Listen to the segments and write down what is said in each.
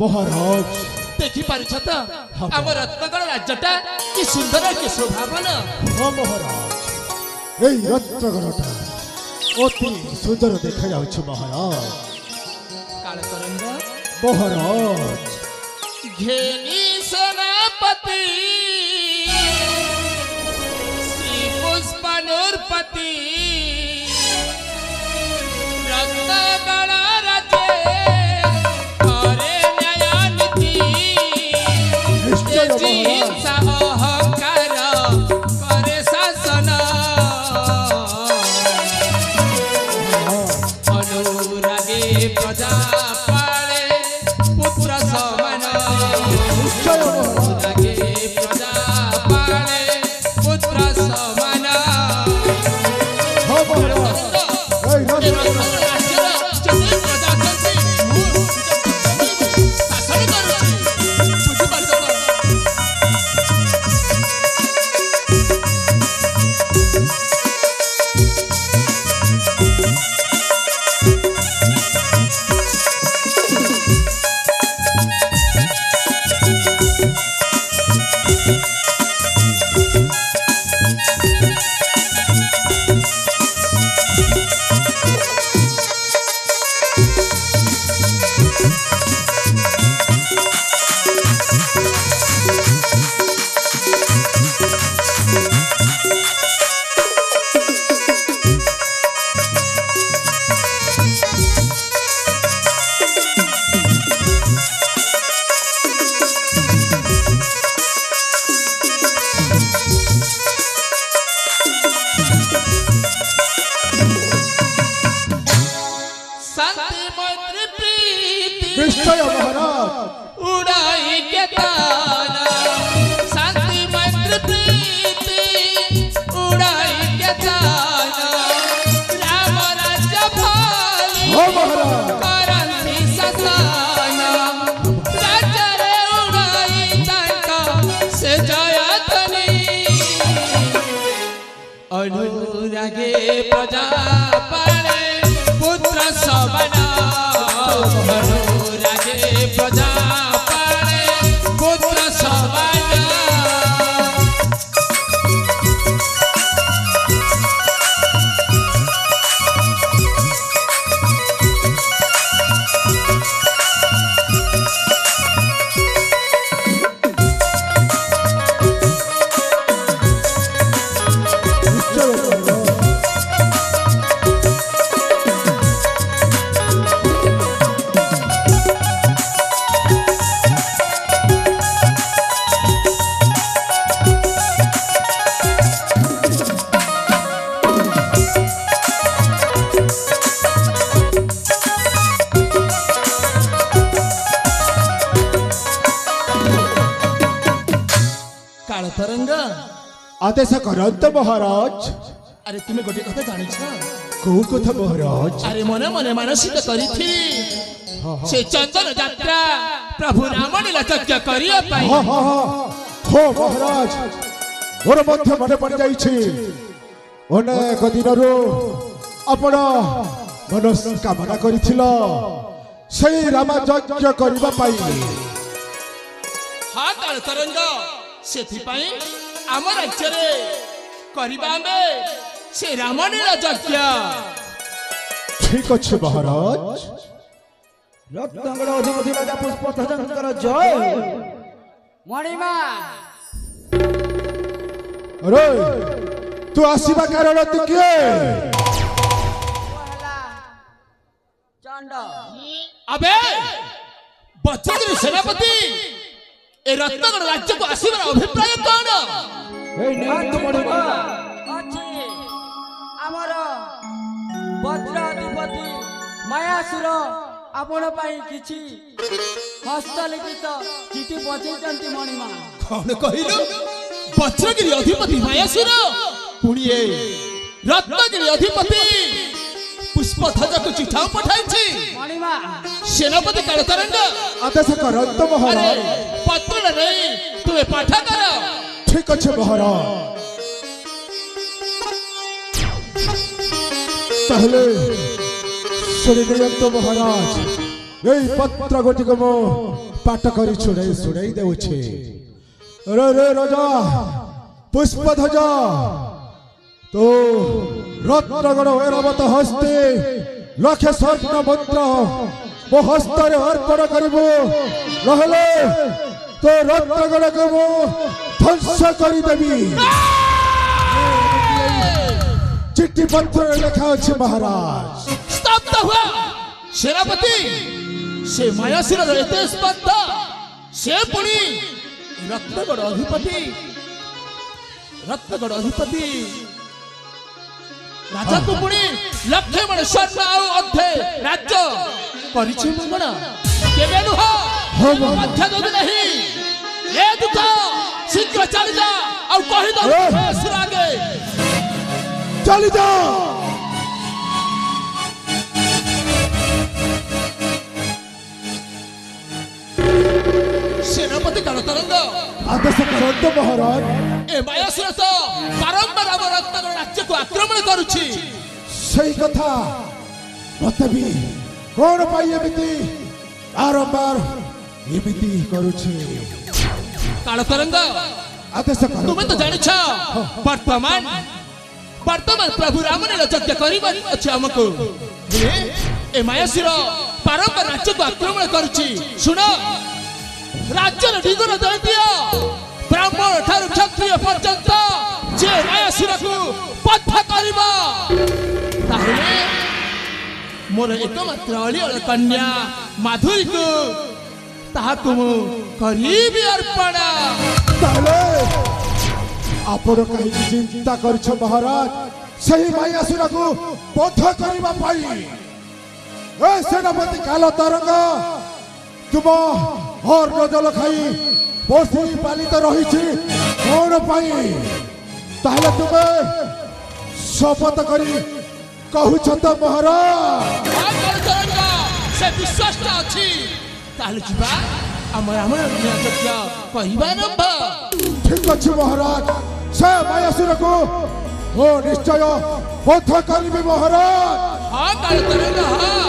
महाराज देखी पारुछ तो आम रत्नगढ़ राज्यटा कि सुंदर कि शोभावन। हाँ महाराज यही रत्नगढ़टा अति सुंदर देखा जाउछ महाराज। कालतरंग महाराज घेनी सेनापति श्री पुष्पनुर्पति रत्नगढ़ राज्य अहंकार करे शासन अनुरागे प्रजा पाले पुत्र समान अनुरागे प्रजा पाले पुत्र समान। निश्चय महाराज उड़ाई के ताना शांति मैत्री प्रीति उड़ाई के ताना राम राज्य भाली करंती ससाना राज्य रे उड़ाई तांका से जयतनी अनुरागे प्रजा पाले पुत्र सवना अनुरागे प्रजा पाले पुत्र सवना। कालतरंग आदेश करंत महाराज। अरे तुम्हें गोटे कथा जानी कौ कथा महाराज? अरे मने मने मानसिक करी से चंदन यात्रा प्रभु राम लीला यज्ञ करिया पाई। हाँ हाँ हाँ हो महाराज मोर मध्य मन पड़ जाइछि अनेक दिनरु आपण मनस्कामना करिथिल सेई राम यज्ञ करिबा पाई। हाँ कालतरंग सेथिपाई आम राज्य रे करिबा में से राम लीला यज्ञ। ठीक अछि महाराज। रत्नगढ़ अधिपति राजा पुष्पध्वजंकर जय। मणिमा अरे तू आसीबा कारण तू के? चंड अबे बच्चन सेनापति ए रत्नगढ़ राज्य को आसीबार अभिप्राय कौन? ए ने ନିଅନ୍ତୁ ମଣିମା। ଅଛି ଆମର ବଜ୍ର ଅଧିପତି ମାୟାସୁର ଆପଣ ପାଇଁ କିଛି ହସ୍ତଲିଖିତ ଚିଠି ପଠେଇଛନ୍ତି ମଣିମା। କଣ କହିଲୁ? ବଜ୍ରଗିରି ଅଧିପତି ମାୟାସୁର ପୁଣି ଏ ରତ୍ନଗିରି ଅଧିପତି ପୁଷ୍ପଧ୍ୱଜକୁ ଚିଠା ପଠାଇଛି। ମଣିମା ସେନାପତି କାଳତରଙ୍ଗ ଆଦେଶ କରନ୍ତୁ ଆରେ ମହାରାଜ। ପତ୍ରଟା ନେଇ ତୁମେ ପାଠ କର। ଠିକ ଅଛି ମହାରାଜ। ତାହେଲେ ଶୁଣି ନିଅନ୍ତୁ ମହାରାଜ। ଏଇ ପତ୍ର ଗୋଟିକ ମୁଁ ପାଠ କରି ଶୁଣାଇ ଦେଉଛି। ରେ ରେ ରାଜା ପୁଷ୍ପଧ୍ୱଜ, ତୁ ରତ୍ନଗଣ ଐରାବତ ହସ୍ତେ ଲକ୍ଷେ ସ୍ୱର୍ଣ୍ଣ ମନ୍ତ୍ର ମୋ ହସ୍ତରେ ଅର୍ପଣ କରିବୁ, ନହେଲେ ତୋ ରତ୍ନଗଣକୁ ମୁଁ ଧ୍ୱଂସ କରିଦେବି। ଚିଠି ପତ୍ରରେ ଲେଖା ଅଛି ମହାରାଜ। ସ୍ତବ୍ଧ ହୁଅ ସେନାପତି। ସେ ମାୟାସୁରର ଏତେ ସ୍ପର୍ଦ୍ଧ, ସେ ପୁଣି ରତ୍ନଗଡ଼ ଅଧିପତି ରାଜାକୁ ପୁଣି ଲକ୍ଷେ ମଣ ସ୍ୱର୍ଣ୍ଣ ଆଉ ଅଧେ ରାଜ୍ୟ କରିଛି ମଙ୍ଗଳ। କେବେ ନୁହଁ ମଧ୍ୟ ଦେବି ନାହିଁ। ଏ ଦୁଃଖ ଶୀଘ୍ର ଚାଲିଯା ଆଉ କହିଦଉ ମାୟାସୁର ଆଗେ ଚାଲିଯା। ସେନାପତି କାଳତରଙ୍ଗ ଆଦେଶ କରନ୍ତୁ ମହାରାଜ। ଏ ମାୟାସୁର ତ ବାରମ୍ବାର ଆମ ରତ୍ନଗଡ଼ ରାଜ୍ୟକୁ ଆକ୍ରମଣ କରୁଛି। ସେଇ କଥା ମତେ ବି କଣ ପାଇଁ ଏମିତି ବାରମ୍ବାର ଏମିତି କରୁଛି। କାଳତରଙ୍ଗ ଆଦେଶ ତୁମେ ତ କରନ୍ତୁ। ଜାଣିଛ ବର୍ତ୍ତମାନ ପ୍ରଭୁ ରାମନୀଳ ଯଜ୍ଞ କରିବାର ଅଛି ଆମକୁ। ଏ ମାୟାସୁର ବାରମ୍ବାର ରାଜ୍ୟକୁ ଆକ୍ରମଣ କରୁଛି। ଶୁଣ, ରାଜ୍ୟର ଦିଗର ଦୈତ୍ୟ ବ୍ରାହ୍ମଣ ଠାରୁ କ୍ଷତ୍ରିୟ ପର୍ଯ୍ୟନ୍ତ ଯେ ମାୟାସୁରକୁ ବଦ୍ଧ କରିବ, ତାହେଲେ ମୋର ଏକମାତ୍ର ଅଳିଅଳ କନ୍ୟା ମାଧୁରୀକୁ ତାହାକୁ ମୁଁ କରିବି ଅର୍ପଣ। ତାହେଲେ ଆପଣ କାହିଁକି ଚିନ୍ତା କରିଛ ମହାରାଜ ସେହି ମାୟାସୁରକୁ ବଦ୍ଧ କରିବା ପାଇଁ? ଏ ସେନାପତି କାଳତରଙ୍ଗ ତୁମ ହର୍ଣ୍ଣ ଜଳ ଖାଇ ପୋଷି ପାଲିତ ରହିଛି କଣ ପାଇଁ? ତାହେଲେ ତୁମେ ଶପଥ କରି କହୁଛ ତ ମହାରାଜ? ସେ ବିଶ୍ୱାସଟା ଅଛି। ତାହେଲେ ଯିବା ଆମ ରାମନୀଳ ଯଜ୍ଞ କରିବା ଆରମ୍ଭ। ଠିକ ଅଛି ମହାରାଜ। ସେ ମାୟାସୁରକୁ ମୁଁ ନିଶ୍ଚୟ ବଦ୍ଧ କରିବି ମହାରାଜ। ହଁ କାଳତରଙ୍ଗ, ହଁ।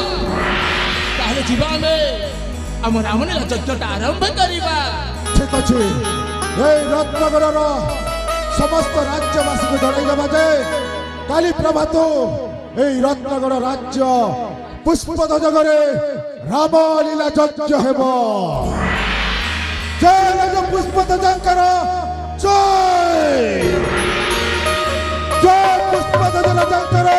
ତାହେଲେ ଯିବା ଆମେ ଆମ ରାମନୀଳ ଯଜ୍ଞଟା ଆରମ୍ଭ କରିବା। ଠିକ ଅଛି। ଏଇ ରତ୍ନଗରର ସମସ୍ତ ରାଜ୍ୟବାସୀକୁ ଜଣାଇଦେବା ଯେ କାଲି ପ୍ରଭାତ ଏଇ ରତ୍ନଗର ରାଜ୍ୟ ପୁଷ୍ପଧ୍ୱଜରେ ରାମଲୀଳା ଯଜ୍ଞ ହେବ। ଜୟ ରାଜ ପୁଷ୍ପଧ୍ୱଜଙ୍କର ଜୟ। ଜୟ ପୁଷ୍ପଧ୍ୱଜ ରାଜାଙ୍କର